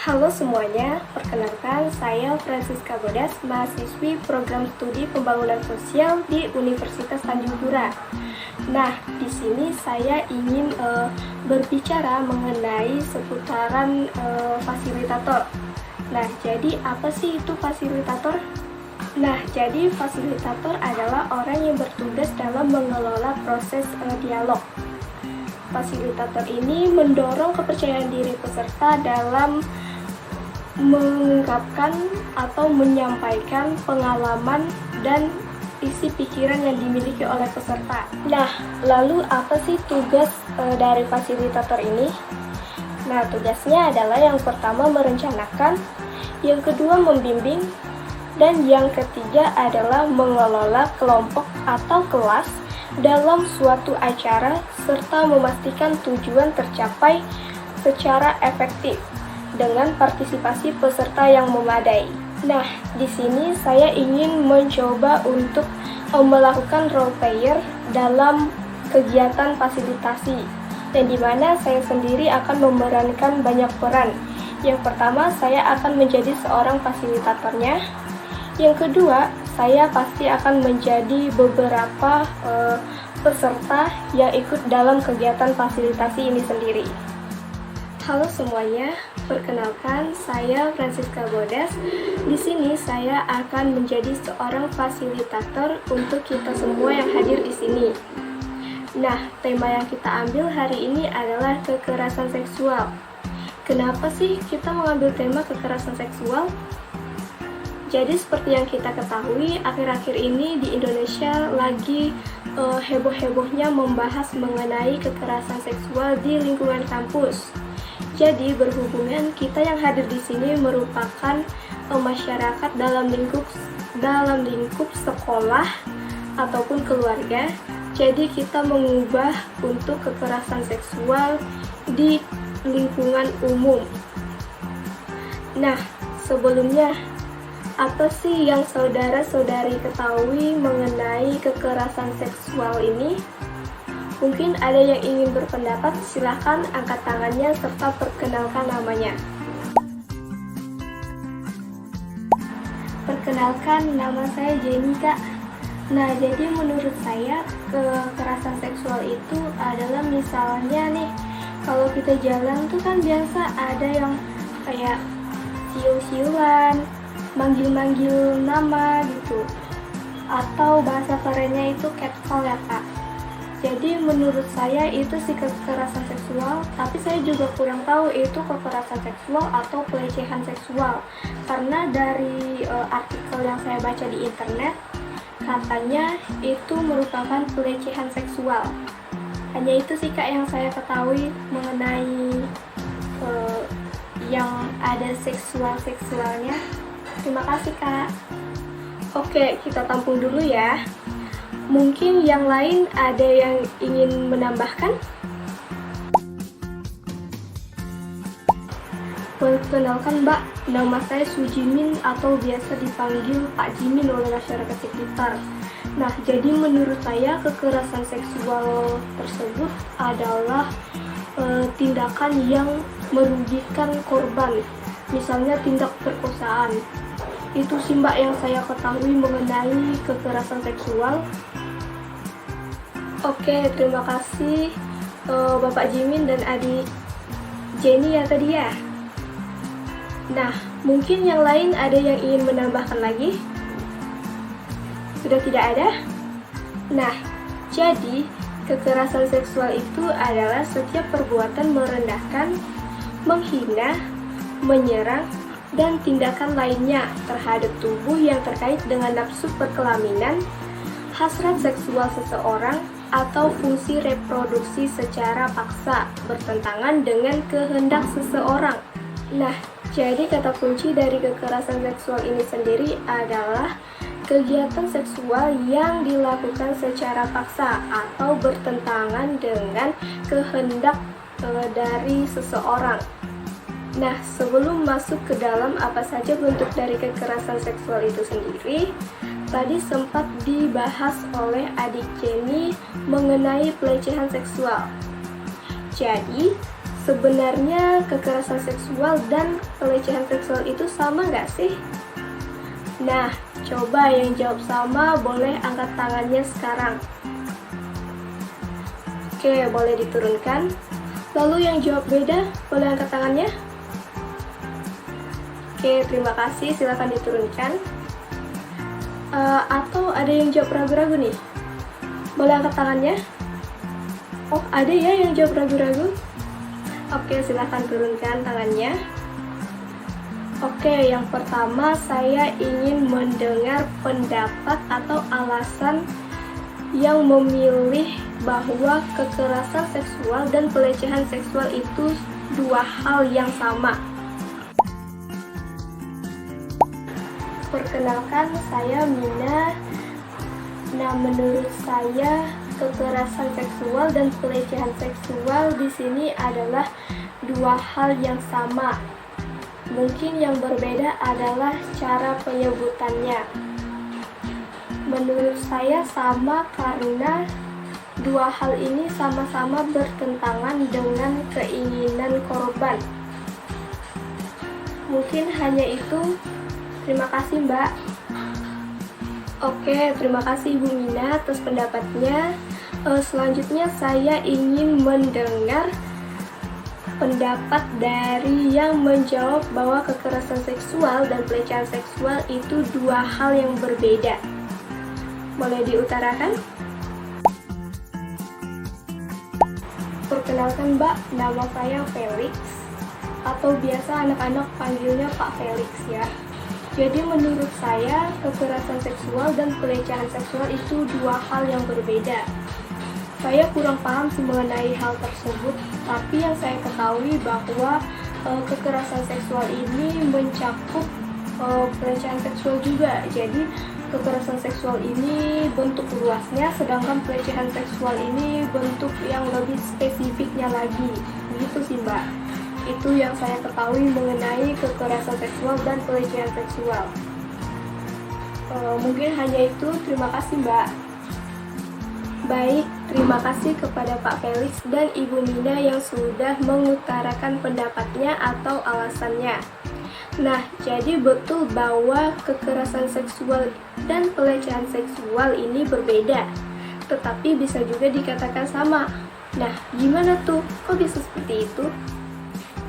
Halo semuanya, perkenalkan saya Francisca Bodas, mahasiswi program studi pembangunan sosial di Universitas Tanjung Pura. Nah, di sini saya ingin berbicara mengenai seputaran fasilitator. Nah, jadi apa sih itu fasilitator? Nah, jadi fasilitator adalah orang yang bertugas dalam mengelola proses dialog. Fasilitator ini mendorong kepercayaan diri peserta dalam mengungkapkan atau menyampaikan pengalaman dan isi pikiran yang dimiliki oleh peserta. Nah, lalu apa sih tugas dari fasilitator ini? Nah, tugasnya adalah yang pertama merencanakan, yang kedua membimbing, dan yang ketiga adalah mengelola kelompok atau kelas dalam suatu acara serta memastikan tujuan tercapai secara efektif dengan partisipasi peserta yang memadai. Nah, di sini saya ingin mencoba untuk melakukan role player dalam kegiatan fasilitasi, dan di mana saya sendiri akan memerankan banyak peran. Yang pertama, saya akan menjadi seorang fasilitatornya. Yang kedua, saya pasti akan menjadi beberapa peserta yang ikut dalam kegiatan fasilitasi ini sendiri. Halo semuanya, perkenalkan saya Francisca Bodas. Di sini saya akan menjadi seorang fasilitator untuk kita semua yang hadir di sini. Nah, tema yang kita ambil hari ini adalah kekerasan seksual. Kenapa sih kita mengambil tema kekerasan seksual? Jadi seperti yang kita ketahui, akhir-akhir ini di Indonesia lagi heboh-hebohnya membahas mengenai kekerasan seksual di lingkungan kampus. Jadi berhubungan kita yang hadir di sini merupakan masyarakat dalam lingkup sekolah ataupun keluarga. Jadi kita mengubah untuk kekerasan seksual di lingkungan umum. Nah, sebelumnya apa sih yang saudara-saudari ketahui mengenai kekerasan seksual ini? Mungkin ada yang ingin berpendapat, silahkan angkat tangannya serta perkenalkan namanya. Perkenalkan, nama saya Jenny, Kak. Nah, jadi menurut saya kekerasan seksual itu adalah misalnya nih, kalau kita jalan tuh kan biasa ada yang kayak cium-ciuman, manggil-manggil nama gitu, atau bahasa kerennya itu catcall ya Kak. Jadi menurut saya itu sih kekerasan seksual, tapi saya juga kurang tahu itu kekerasan seksual atau pelecehan seksual. Karena dari artikel yang saya baca di internet, katanya itu merupakan pelecehan seksual. Hanya itu sih Kak yang saya ketahui mengenai yang ada seksualnya. Terima kasih Kak. Oke, kita tampung dulu ya. Mungkin yang lain ada yang ingin menambahkan? Perkenalkan Mbak, nama saya Sujimin atau biasa dipanggil Pak Jimin oleh masyarakat sekitar. Nah, jadi menurut saya kekerasan seksual tersebut adalah tindakan yang merugikan korban. Misalnya tindak perkosaan. Itu sih Mbak yang saya ketahui mengenai kekerasan seksual. Oke, terima kasih Bapak Jimin dan adik Jenny ya tadi ya. Nah, mungkin yang lain ada yang ingin menambahkan lagi? Sudah tidak ada? Nah, jadi kekerasan seksual itu adalah setiap perbuatan merendahkan, menghina, menyerang, dan tindakan lainnya terhadap tubuh yang terkait dengan nafsu perkelaminan, hasrat seksual seseorang, atau fungsi reproduksi secara paksa bertentangan dengan kehendak seseorang. Nah, jadi kata kunci dari kekerasan seksual ini sendiri adalah kegiatan seksual yang dilakukan secara paksa atau bertentangan dengan kehendak dari seseorang. Nah, sebelum masuk ke dalam apa saja bentuk dari kekerasan seksual itu sendiri, tadi sempat dibahas oleh adik Jenny mengenai pelecehan seksual. Jadi, sebenarnya kekerasan seksual dan pelecehan seksual itu sama nggak sih? Nah, coba yang jawab sama boleh angkat tangannya sekarang. Oke, boleh diturunkan. Lalu yang jawab beda, boleh angkat tangannya. Oke, terima kasih, silakan diturunkan. Atau ada yang jawab ragu-ragu nih? Boleh angkat tangannya. Oh, ada ya yang jawab ragu-ragu? Oke, silakan turunkan tangannya. Oke, yang pertama saya ingin mendengar pendapat atau alasan yang memilih bahwa kekerasan seksual dan pelecehan seksual itu dua hal yang sama. Perkenalkan, saya Mina. Nah, menurut saya kekerasan seksual dan pelecehan seksual di sini adalah dua hal yang sama. Mungkin yang berbeda adalah cara penyebutannya. Menurut saya sama karena dua hal ini sama-sama bertentangan dengan keinginan korban. Mungkin hanya itu. Terima kasih, Mbak. Oke, terima kasih Ibu Mina atas pendapatnya. Selanjutnya saya ingin mendengar pendapat dari yang menjawab bahwa kekerasan seksual dan pelecehan seksual itu dua hal yang berbeda. Boleh diutarakan? Perkenalkan Mbak, nama saya Felix, atau biasa anak-anak panggilnya Pak Felix ya. Jadi menurut saya, kekerasan seksual dan pelecehan seksual itu dua hal yang berbeda. Saya kurang paham sih mengenai hal tersebut, tapi yang saya ketahui bahwa kekerasan seksual ini mencakup pelecehan seksual juga. Jadi kekerasan seksual ini bentuk luasnya, sedangkan pelecehan seksual ini bentuk yang lebih spesifiknya lagi. Begitu sih Mbak. Itu yang saya ketahui mengenai kekerasan seksual dan pelecehan seksual. Mungkin hanya itu. Terima kasih Mbak. Baik, terima kasih kepada Pak Felix dan Ibu Mina yang sudah mengutarakan pendapatnya atau alasannya. Nah, jadi betul bahwa kekerasan seksual dan pelecehan seksual ini berbeda, tetapi bisa juga dikatakan sama. Nah, gimana tuh? Kok bisa seperti itu?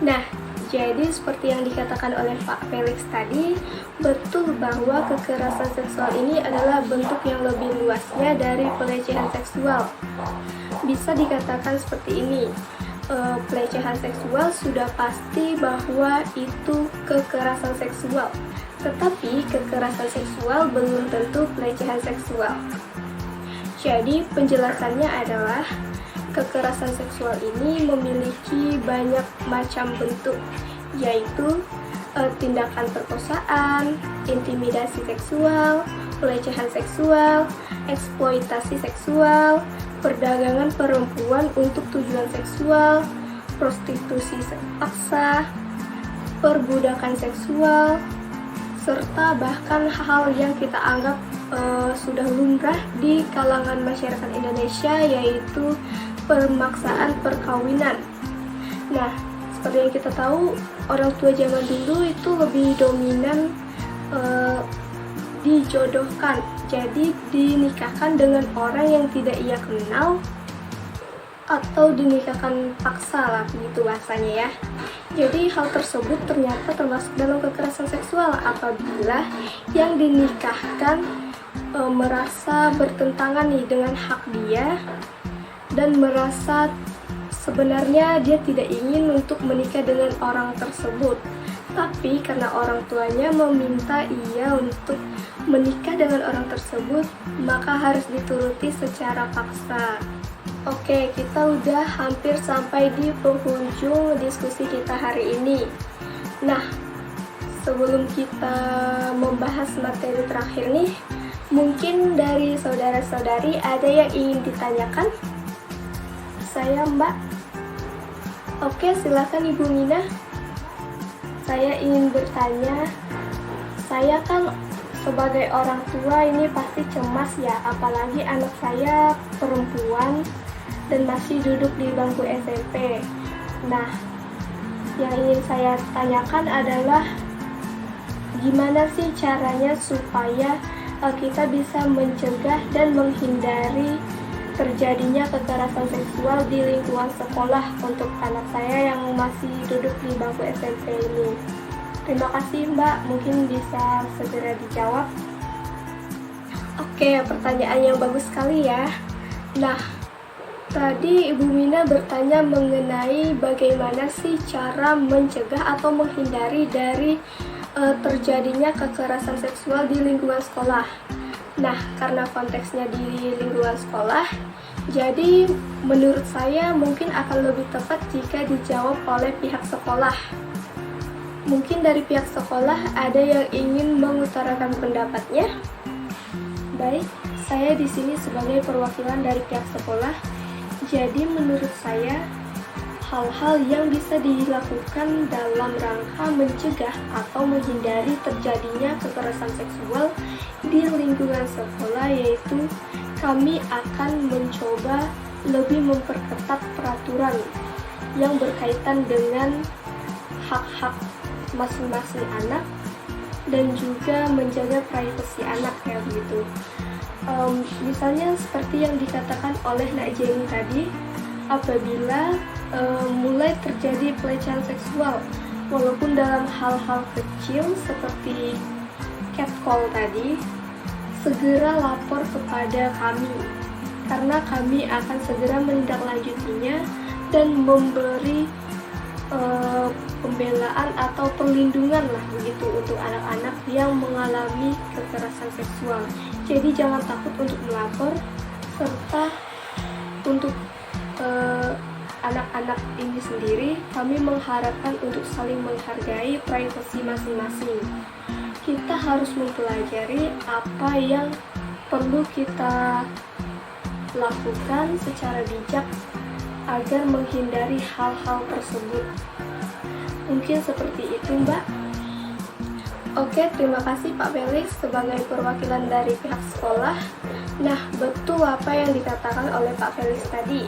Nah, jadi seperti yang dikatakan oleh Pak Felix tadi, betul bahwa kekerasan seksual ini adalah bentuk yang lebih luasnya dari pelecehan seksual. Bisa dikatakan seperti ini, pelecehan seksual sudah pasti bahwa itu kekerasan seksual, tetapi kekerasan seksual belum tentu pelecehan seksual. Jadi penjelasannya adalah kekerasan seksual ini memiliki banyak macam bentuk, yaitu tindakan perkosaan, intimidasi seksual, pelecehan seksual, eksploitasi seksual, perdagangan perempuan untuk tujuan seksual, prostitusi paksa, perbudakan seksual, serta bahkan hal yang kita anggap sudah lumrah di kalangan masyarakat Indonesia, yaitu pemaksaan perkawinan. Nah, seperti yang kita tahu, orang tua zaman dulu itu lebih dominan dijodohkan, jadi dinikahkan dengan orang yang tidak ia kenal atau dinikahkan paksa lah, begitu bahasanya ya. Jadi hal tersebut ternyata termasuk dalam kekerasan seksual apabila yang dinikahkan merasa bertentangan nih dengan hak dia dan merasa sebenarnya dia tidak ingin untuk menikah dengan orang tersebut, tapi karena orang tuanya meminta ia untuk menikah dengan orang tersebut, maka harus dituruti secara paksa. Oke, kita udah hampir sampai di penghujung diskusi kita hari ini. Nah, sebelum kita membahas materi terakhir nih, mungkin dari saudara-saudari ada yang ingin ditanyakan? Saya Mbak. Oke, silakan Ibu Mina. Saya ingin bertanya, saya kan sebagai orang tua ini pasti cemas ya, apalagi anak saya perempuan dan masih duduk di bangku SMP. Nah, Yang ingin saya tanyakan adalah gimana sih caranya supaya kita bisa mencegah dan menghindari terjadinya kekerasan seksual di lingkungan sekolah untuk anak saya yang masih duduk di bangku SMP ini. Terima kasih Mbak, mungkin bisa segera dijawab. Oke, pertanyaan yang bagus sekali ya. Nah, tadi Ibu Mina bertanya mengenai bagaimana sih cara mencegah atau menghindari dari terjadinya kekerasan seksual di lingkungan sekolah. Nah, karena konteksnya di lingkungan sekolah, jadi menurut saya mungkin akan lebih tepat jika dijawab oleh pihak sekolah. Mungkin dari pihak sekolah ada yang ingin mengutarakan pendapatnya. Baik, saya di sini sebagai perwakilan dari pihak sekolah. Jadi menurut saya hal-hal yang bisa dilakukan dalam rangka mencegah atau menghindari terjadinya kekerasan seksual di lingkungan sekolah, yaitu kami akan mencoba lebih memperketat peraturan yang berkaitan dengan hak-hak masing-masing anak dan juga menjaga privasi anak ya begitu. Misalnya seperti yang dikatakan oleh Nak Jenny tadi, apabila mulai terjadi pelecehan seksual, walaupun dalam hal-hal kecil seperti catcall tadi, segera lapor kepada kami, karena kami akan segera menindaklanjutinya dan memberi pembelaan atau perlindungan lah begitu untuk anak-anak yang mengalami kekerasan seksual. Jadi jangan takut untuk melapor, serta untuk anak-anak ini sendiri kami mengharapkan untuk saling menghargai privasi masing-masing. Kita harus mempelajari apa yang perlu kita lakukan secara bijak agar menghindari hal-hal tersebut. Mungkin seperti itu Mbak. Oke, terima kasih Pak Felix sebagai perwakilan dari pihak sekolah. Nah, betul apa yang dikatakan oleh Pak Felix tadi.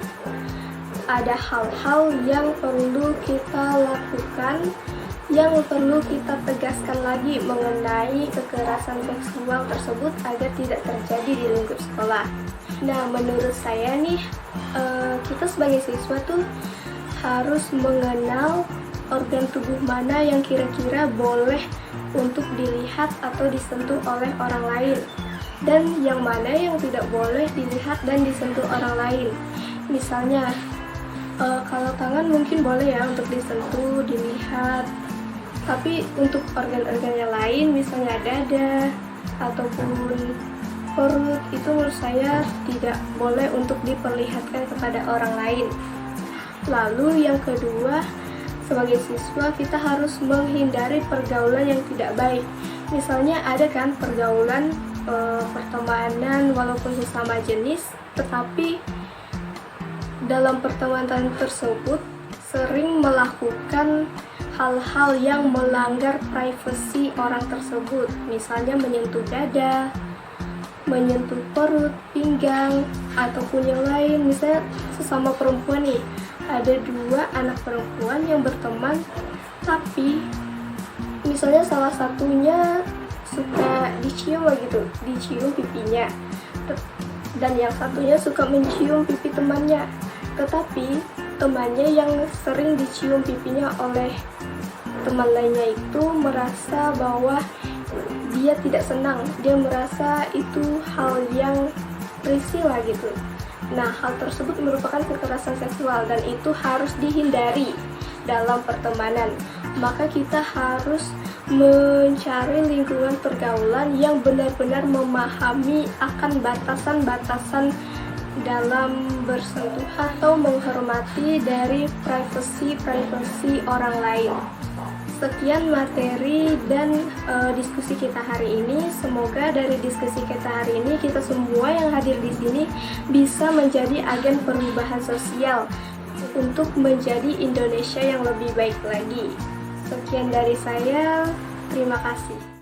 Ada hal-hal yang perlu kita lakukan, yang perlu kita tegaskan lagi mengenai kekerasan seksual tersebut agar tidak terjadi di lingkup sekolah. Nah, menurut saya nih, kita sebagai siswa tuh harus mengenal organ tubuh mana yang kira-kira boleh untuk dilihat atau disentuh oleh orang lain, dan yang mana yang tidak boleh dilihat dan disentuh orang lain. Misalnya, kalau tangan mungkin boleh ya untuk disentuh, dilihat, tapi untuk organ-organ yang lain, misalnya dada ataupun perut, itu menurut saya tidak boleh untuk diperlihatkan kepada orang lain. Lalu yang kedua, sebagai siswa kita harus menghindari pergaulan yang tidak baik. Misalnya ada kan pergaulan pertemanan walaupun sesama jenis, tetapi dalam pertemanan tersebut sering melakukan hal-hal yang melanggar privasi orang tersebut. Misalnya menyentuh dada, menyentuh perut, pinggang, ataupun yang lain. Misalnya sesama perempuan nih, ada dua anak perempuan yang berteman, tapi misalnya salah satunya suka dicium gitu, dicium pipinya, dan yang satunya suka mencium pipi temannya. Tetapi temannya yang sering dicium pipinya oleh teman lainnya itu merasa bahwa dia tidak senang, dia merasa itu hal yang risih lah gitu. Nah, hal tersebut merupakan kekerasan seksual dan itu harus dihindari dalam pertemanan. Maka kita harus mencari lingkungan pergaulan yang benar-benar memahami akan batasan-batasan dalam bersentuh atau menghormati dari privasi orang lain. Sekian materi dan diskusi kita hari ini. Semoga dari diskusi kita hari ini kita semua yang hadir di sini bisa menjadi agen perubahan sosial untuk menjadi Indonesia yang lebih baik lagi. Sekian dari saya. Terima kasih.